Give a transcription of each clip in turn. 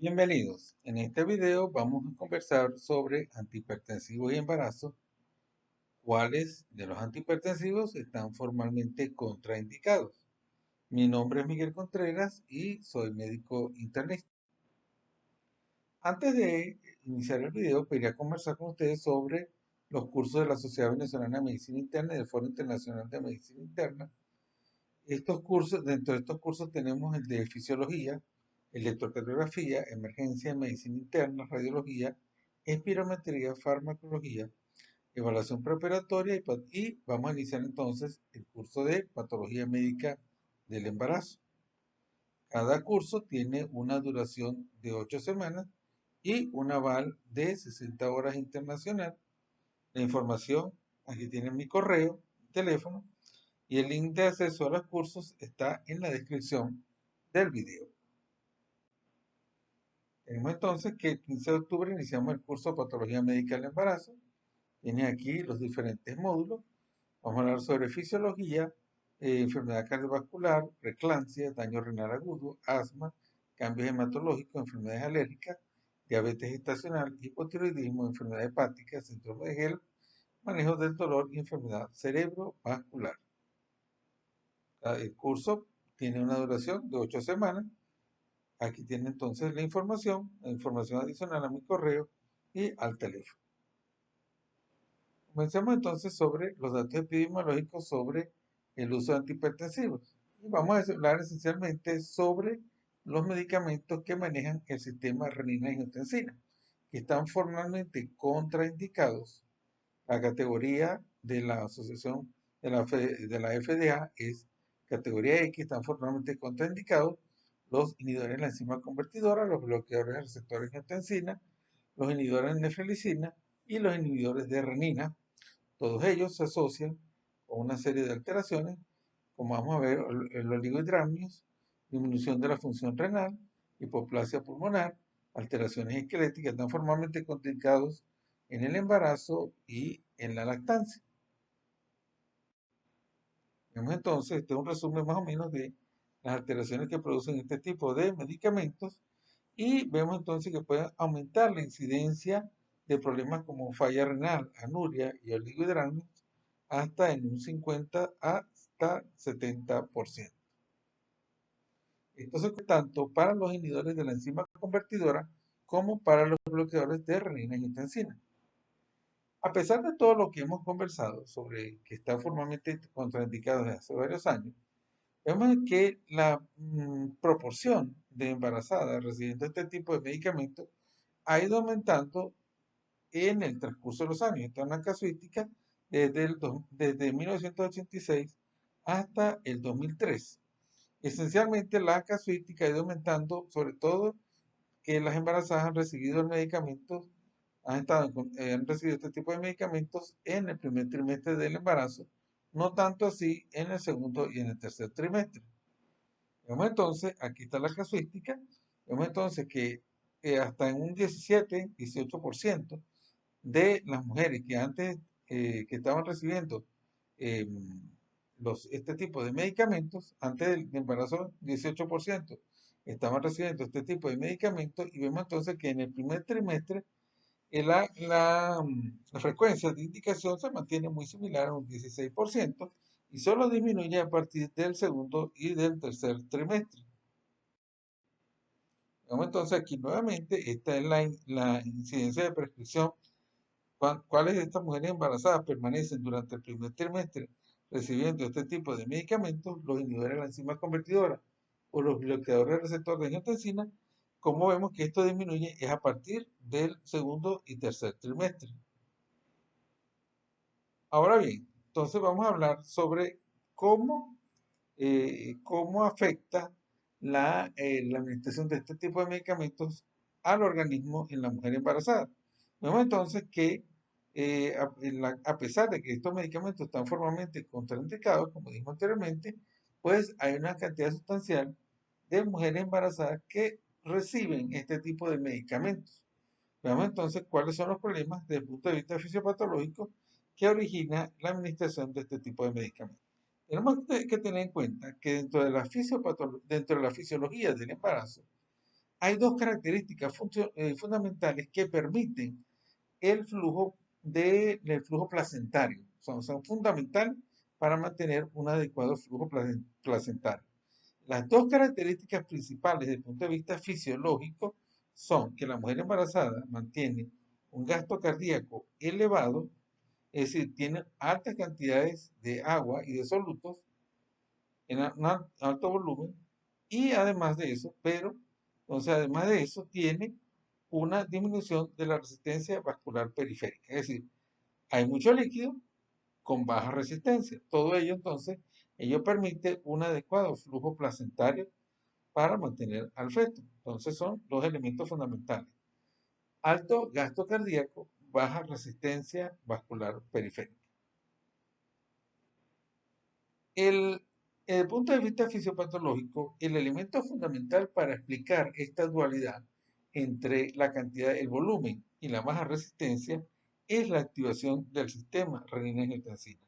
Bienvenidos. En este video vamos a conversar sobre antihipertensivos y embarazo. ¿Cuáles de los antihipertensivos están formalmente contraindicados? Mi nombre es Miguel Contreras y soy médico internista. Antes de iniciar el video, quería conversar con ustedes sobre los cursos de la Sociedad Venezolana de Medicina Interna y del Foro Internacional de Medicina Interna. Dentro de estos cursos tenemos el de fisiología, electrocardiografía, emergencia, medicina interna, radiología, espirometría, farmacología, evaluación preoperatoria y vamos a iniciar entonces el curso de patología médica del embarazo. Cada curso tiene una duración de 8 semanas y un aval de 60 horas internacional. La información, aquí tienen mi correo, mi teléfono, y el link de acceso a los cursos está en la descripción del video. Tenemos entonces que el 15 de octubre iniciamos el curso de Patología Médica del Embarazo. Tiene aquí los diferentes módulos. Vamos a hablar sobre fisiología, enfermedad cardiovascular, preeclampsia, daño renal agudo, asma, cambios hematológicos, enfermedades alérgicas, diabetes gestacional, hipotiroidismo, enfermedad hepática, síndrome de Gel, manejo del dolor y enfermedad cerebrovascular. El curso tiene una duración de 8 semanas. Aquí tiene entonces la información adicional a mi correo y al teléfono. Comencemos entonces sobre los datos epidemiológicos sobre el uso de antihipertensivos. Y vamos a hablar esencialmente sobre los medicamentos que manejan el sistema renina-angiotensina, que están formalmente contraindicados. La categoría de la asociación de la FDA es categoría X, están formalmente contraindicados los inhibidores de la enzima convertidora, los bloqueadores de receptores de angiotensina, los inhibidores de nefrolicina y los inhibidores de renina. Todos ellos se asocian con una serie de alteraciones, como vamos a ver, el oligohidramios, disminución de la función renal, hipoplasia pulmonar, alteraciones esqueléticas, están formalmente contraindicados en el embarazo y en la lactancia. Vemos entonces, este es un resumen más o menos de las alteraciones que producen este tipo de medicamentos y vemos entonces que pueden aumentar la incidencia de problemas como falla renal, anuria y oligohidramios hasta en un 50 hasta 70%. Entonces, tanto para los inhibidores de la enzima convertidora como para los bloqueadores de renina-angiotensina. A pesar de todo lo que hemos conversado sobre que está formalmente contraindicado desde hace varios años, vemos que la proporción de embarazadas recibiendo este tipo de medicamentos ha ido aumentando en el transcurso de los años. Esta es una casuística desde 1986 hasta el 2003. Esencialmente la casuística ha ido aumentando, sobre todo que las embarazadas han recibido el medicamento, han recibido este tipo de medicamentos en el primer trimestre del embarazo, no tanto así en el segundo y en el tercer trimestre. Vemos entonces, aquí está la casuística, vemos entonces que hasta en un 17-18% de las mujeres que antes que estaban recibiendo eh, este tipo de medicamentos, antes del embarazo, 18% estaban recibiendo este tipo de medicamentos y vemos entonces que en el primer trimestre la frecuencia de indicación se mantiene muy similar a un 16% y solo disminuye a partir del segundo y del tercer trimestre. Vemos entonces aquí nuevamente, esta es la incidencia de prescripción. ¿Cuáles de estas mujeres embarazadas permanecen durante el primer trimestre recibiendo este tipo de medicamentos, los inhibidores de la enzima convertidora o los bloqueadores del receptor de angiotensina? Como vemos que esto disminuye es a partir del segundo y tercer trimestre. Ahora bien, entonces vamos a hablar sobre cómo afecta la administración de este tipo de medicamentos al organismo en la mujer embarazada. Vemos entonces que a pesar de que estos medicamentos están formalmente contraindicados, como dijimos anteriormente, pues hay una cantidad sustancial de mujeres embarazadas que reciben este tipo de medicamentos. Veamos entonces cuáles son los problemas desde el punto de vista fisiopatológico que origina la administración de este tipo de medicamentos. Tenemos que tener en cuenta que dentro de la fisiología del embarazo hay dos características fundamentales que permiten el flujo placentario. Son fundamentales para mantener un adecuado flujo placentario. Las dos características principales desde el punto de vista fisiológico son que la mujer embarazada mantiene un gasto cardíaco elevado, es decir, tiene altas cantidades de agua y de solutos en un alto volumen, y además de eso, además de eso, tiene una disminución de la resistencia vascular periférica. Es decir, hay mucho líquido con baja resistencia. Todo ello, entonces, permite un adecuado flujo placentario para mantener al feto. Entonces, son dos elementos fundamentales: alto gasto cardíaco, baja resistencia vascular periférica. Desde el punto de vista fisiopatológico, el elemento fundamental para explicar esta dualidad entre la cantidad, el volumen y la baja resistencia es la activación del sistema renina-angiotensina.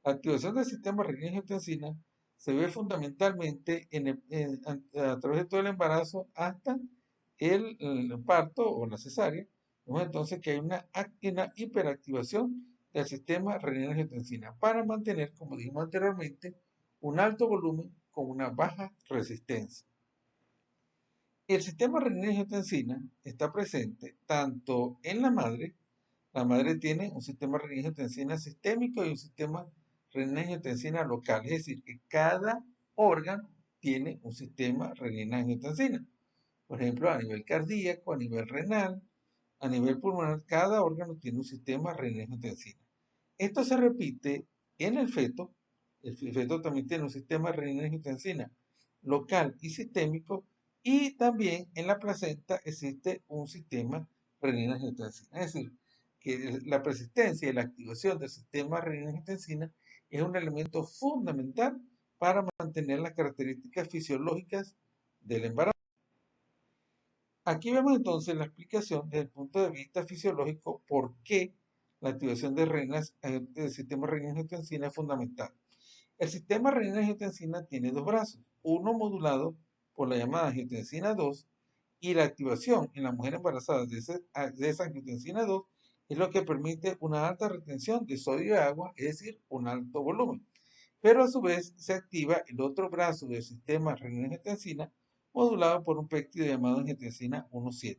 La activación del sistema renina-angiotensina se ve fundamentalmente a través de todo el embarazo hasta el parto o la cesárea. Vemos entonces que hay una hiperactivación del sistema renina-angiotensina para mantener, como dijimos anteriormente, un alto volumen con una baja resistencia. El sistema renina-angiotensina está presente tanto en la madre tiene un sistema renina-angiotensina sistémico y un sistema renina-angiotensina local, es decir, que cada órgano tiene un sistema renina-angiotensina. Por ejemplo, a nivel cardíaco, a nivel renal, a nivel pulmonar, cada órgano tiene un sistema renina-angiotensina. Esto se repite en el feto. El feto también tiene un sistema renina-angiotensina local y sistémico, y también en la placenta existe un sistema renina-angiotensina. Es decir, que la persistencia y la activación del sistema renina-angiotensina es un elemento fundamental para mantener las características fisiológicas del embarazo. Aquí vemos entonces la explicación desde el punto de vista fisiológico por qué la activación del sistema renina-angiotensina es fundamental. El sistema renina-angiotensina tiene dos brazos, uno modulado por la llamada angiotensina 2, y la activación en la mujer embarazada de esa angiotensina 2 es lo que permite una alta retención de sodio y agua, es decir, un alto volumen. Pero a su vez se activa el otro brazo del sistema renina-angiotensina, modulado por un péptido llamado angiotensina 1,7.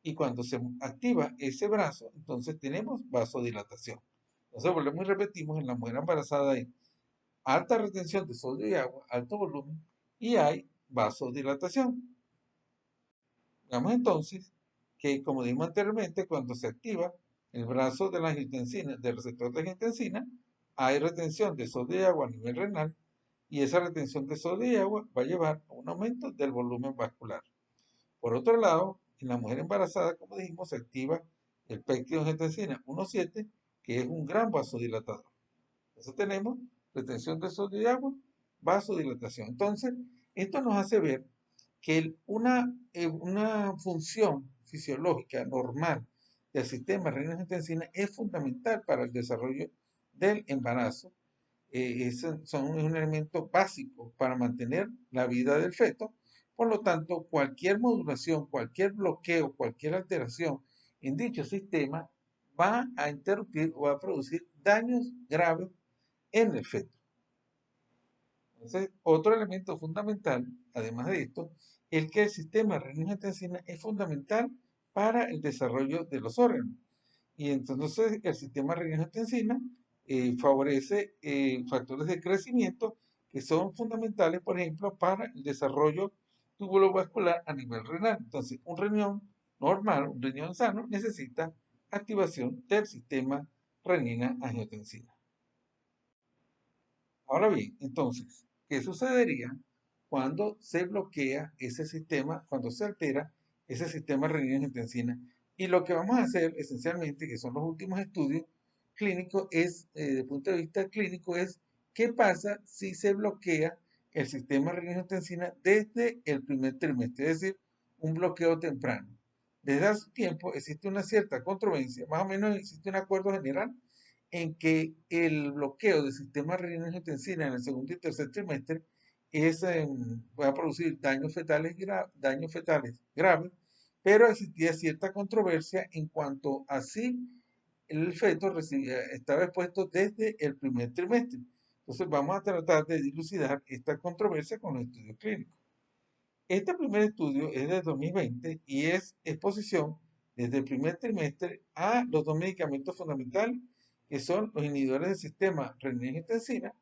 Y cuando se activa ese brazo, entonces tenemos vasodilatación. Entonces volvemos y repetimos: en la mujer embarazada hay alta retención de sodio y agua, alto volumen, y hay vasodilatación. Veamos entonces que, como dijimos anteriormente, cuando se activa el brazo de la angiotensina, del receptor de angiotensina, hay retención de sodio y agua a nivel renal, y esa retención de sodio y agua va a llevar a un aumento del volumen vascular. Por otro lado, en la mujer embarazada, como dijimos, se activa el péptido de angiotensina 1,7, que es un gran vasodilatador. Entonces tenemos retención de sodio y agua, vasodilatación. Entonces, esto nos hace ver que una función fisiológica normal del sistema renina-angiotensina es fundamental para el desarrollo del embarazo. Es un elemento básico para mantener la vida del feto. Por lo tanto, cualquier modulación, cualquier bloqueo, cualquier alteración en dicho sistema va a interrumpir o a producir daños graves en el feto. Entonces, otro elemento fundamental, además de esto, es que el sistema renina-angiotensina es fundamental para el desarrollo de los órganos. Y entonces el sistema renina-angiotensina favorece factores de crecimiento que son fundamentales, por ejemplo, para el desarrollo vascular a nivel renal. Entonces, un riñón normal, un riñón sano, necesita activación del sistema renina-angiotensina. Ahora bien, entonces, ¿qué sucedería cuando se bloquea ese sistema, cuando se altera ese sistema renina-angiotensina? Y lo que vamos a hacer esencialmente, que son los últimos estudios clínicos, desde el punto de vista clínico, es qué pasa si se bloquea el sistema renina-angiotensina desde el primer trimestre, es decir, un bloqueo temprano. Desde hace tiempo existe una cierta controversia, más o menos existe un acuerdo general en que el bloqueo del sistema renina-angiotensina en el segundo y tercer trimestre va a producir daños fetales graves, pero existía cierta controversia en cuanto a si el feto estaba expuesto desde el primer trimestre. Entonces vamos a tratar de dilucidar esta controversia con los estudios clínicos. Este primer estudio es de 2020 y es exposición desde el primer trimestre a los dos medicamentos fundamentales, que son los inhibidores del sistema renina-angiotensina,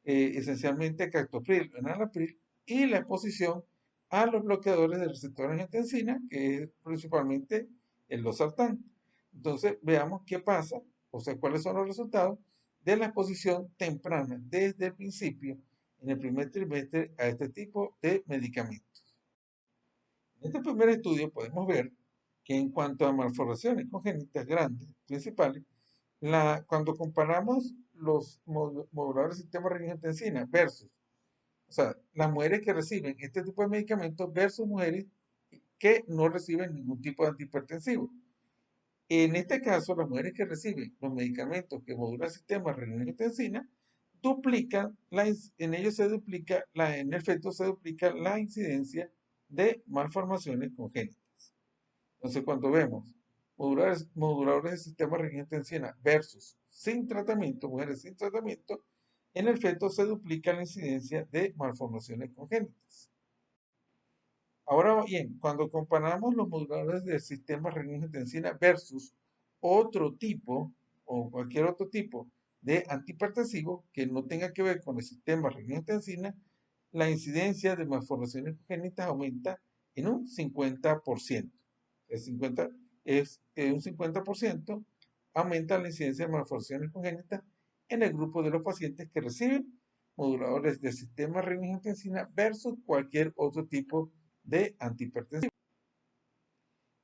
esencialmente captopril, enalapril, y la exposición a los bloqueadores del receptor angiotensina, que es principalmente el losartán. Entonces, veamos qué pasa, o sea, cuáles son los resultados de la exposición temprana desde el principio, en el primer trimestre, a este tipo de medicamentos. En este primer estudio podemos ver que en cuanto a malformaciones congénitas grandes, principales, cuando comparamos los moduladores del sistema renina-angiotensina versus, o sea, las mujeres que reciben este tipo de medicamentos versus mujeres que no reciben ningún tipo de antihipertensivo. En este caso, las mujeres que reciben los medicamentos que modulan el sistema renina-angiotensina, en ellos se duplica, en el feto se duplica la incidencia de malformaciones congénitas. Entonces, cuando vemos moduladores del sistema renina-angiotensina versus sin tratamiento, mujeres sin tratamiento, en el feto se duplica la incidencia de malformaciones congénitas. Ahora bien, cuando comparamos los moduladores del sistema renina-angiotensina versus otro tipo o cualquier otro tipo de antihipertensivo que no tenga que ver con el sistema renina-angiotensina, la incidencia de malformaciones congénitas aumenta en un 50%. El 50 es un 50% aumenta la incidencia de malformaciones congénitas en el grupo de los pacientes que reciben moduladores del sistema renina-angiotensina versus cualquier otro tipo de antihipertensivo.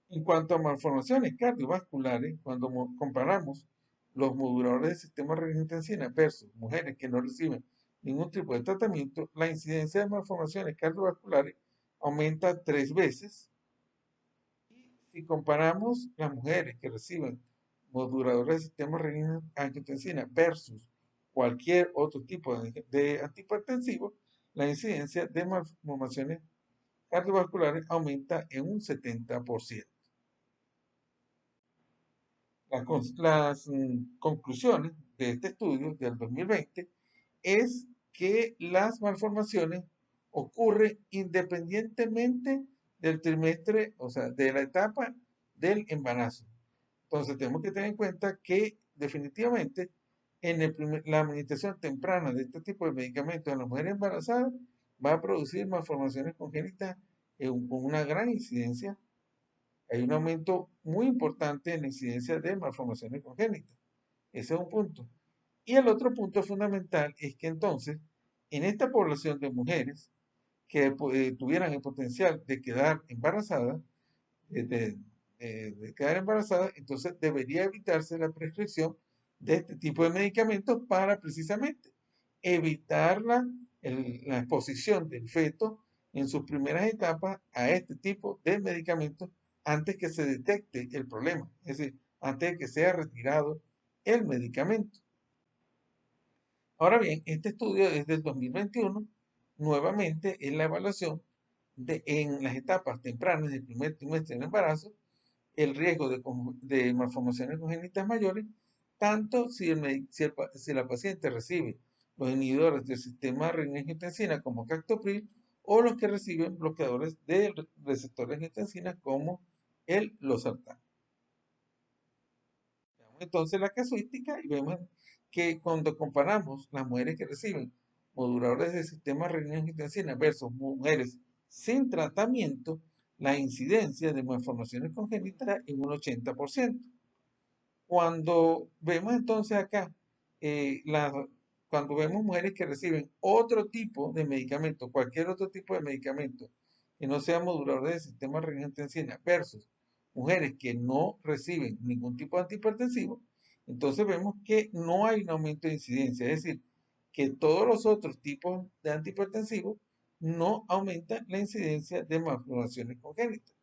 En cuanto a malformaciones cardiovasculares, cuando comparamos los moduladores del sistema renina-angiotensina versus mujeres que no reciben ningún tipo de tratamiento, la incidencia de malformaciones cardiovasculares aumenta 3 veces. Si comparamos las mujeres que reciben moduladores del sistema renina-angiotensina versus cualquier otro tipo de antihipertensivo, la incidencia de malformaciones cardiovasculares aumenta en un 70%. Las conclusiones de este estudio del 2020 es que las malformaciones ocurren independientemente del trimestre, o sea, de la etapa del embarazo. Entonces tenemos que tener en cuenta que definitivamente la administración temprana de este tipo de medicamentos en las mujeres embarazadas va a producir malformaciones congénitas con una gran incidencia. Hay un aumento muy importante en la incidencia de malformaciones congénitas. Ese es un punto. Y el otro punto fundamental es que entonces, en esta población de mujeres que tuvieran el potencial de quedar embarazadas, entonces debería evitarse la prescripción de este tipo de medicamentos para precisamente evitar la exposición del feto en sus primeras etapas a este tipo de medicamentos antes que se detecte el problema, es decir, antes de que sea retirado el medicamento. Ahora bien, este estudio es del 2021, nuevamente es la evaluación en las etapas tempranas del primer trimestre del embarazo, el riesgo de malformaciones congénitas mayores, tanto si la paciente recibe los inhibidores del sistema renina-angiotensina como captopril o los que reciben bloqueadores del receptor de angiotensina como el losartán. Veamos entonces la casuística y vemos que cuando comparamos las mujeres que reciben moduladores del sistema renina-angiotensina versus mujeres sin tratamiento, la incidencia de malformaciones congénitas en un 80%. Cuando vemos entonces acá, cuando vemos mujeres que reciben otro tipo de medicamento, cualquier otro tipo de medicamento, que no sea modulador del sistema renina-angiotensina versus mujeres que no reciben ningún tipo de antihipertensivo, entonces vemos que no hay un aumento de incidencia, es decir, que todos los otros tipos de antihipertensivos no aumentan la incidencia de malformaciones congénitas.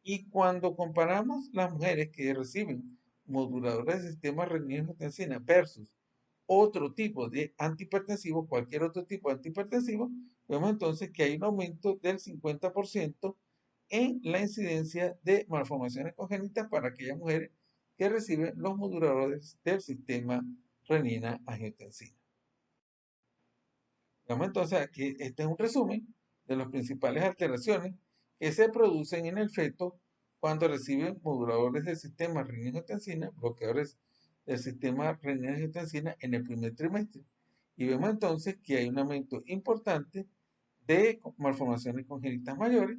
Y cuando comparamos las mujeres que reciben moduladores del sistema renina-angiotensina versus otro tipo de antihipertensivo, cualquier otro tipo de antihipertensivo, vemos entonces que hay un aumento del 50% en la incidencia de malformaciones congénitas para aquellas mujeres que reciben los moduladores del sistema renina-angiotensina. Vemos entonces aquí, este es un resumen de las principales alteraciones que se producen en el feto cuando reciben moduladores del sistema renina-angiotensina, bloqueadores del sistema renina-angiotensina en el primer trimestre. Y vemos entonces que hay un aumento importante de malformaciones congénitas mayores,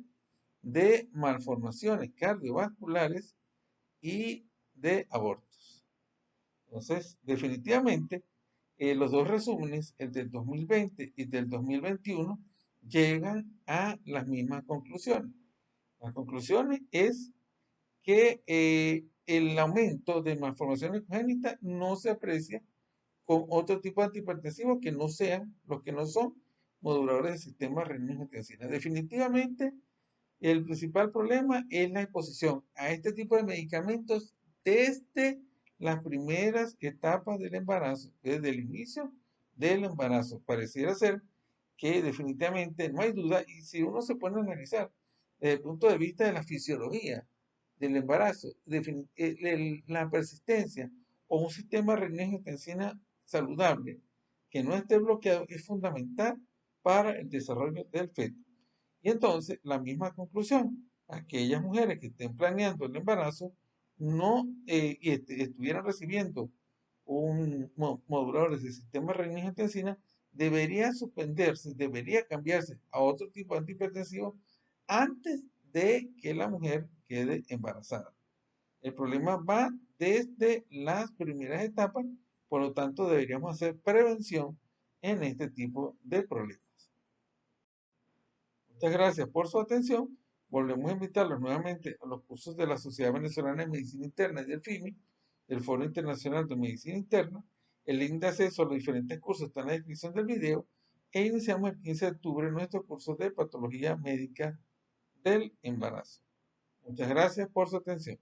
de malformaciones cardiovasculares y de abortos. Entonces, definitivamente, los dos resúmenes, el del 2020 y del 2021, llegan a las mismas conclusiones. Las conclusiones es que el aumento de malformaciones congénitas no se aprecia con otro tipo de antihipertensivos que no sean los que no son moduladores del sistema renina-angiotensina. Definitivamente, el principal problema es la exposición a este tipo de medicamentos desde las primeras etapas del embarazo, desde el inicio del embarazo. Pareciera ser que definitivamente no hay duda, y si uno se pone a analizar desde el punto de vista de la fisiología del embarazo, la persistencia o un sistema renina-angiotensina saludable que no esté bloqueado es fundamental para el desarrollo del feto. Y entonces, la misma conclusión, aquellas mujeres que estén planeando el embarazo no estuvieran recibiendo un modulador del sistema renina-angiotensina, debería suspenderse, debería cambiarse a otro tipo de antihipertensivo antes de que la mujer quede embarazada. El problema va desde las primeras etapas, por lo tanto deberíamos hacer prevención en este tipo de problemas. Muchas gracias por su atención. Volvemos a invitarlos nuevamente a los cursos de la Sociedad Venezolana de Medicina Interna y del FIMI, del Foro Internacional de Medicina Interna. El link de acceso a los diferentes cursos está en la descripción del video e iniciamos el 15 de octubre nuestro curso de Patología Médica del Embarazo. Muchas gracias por su atención.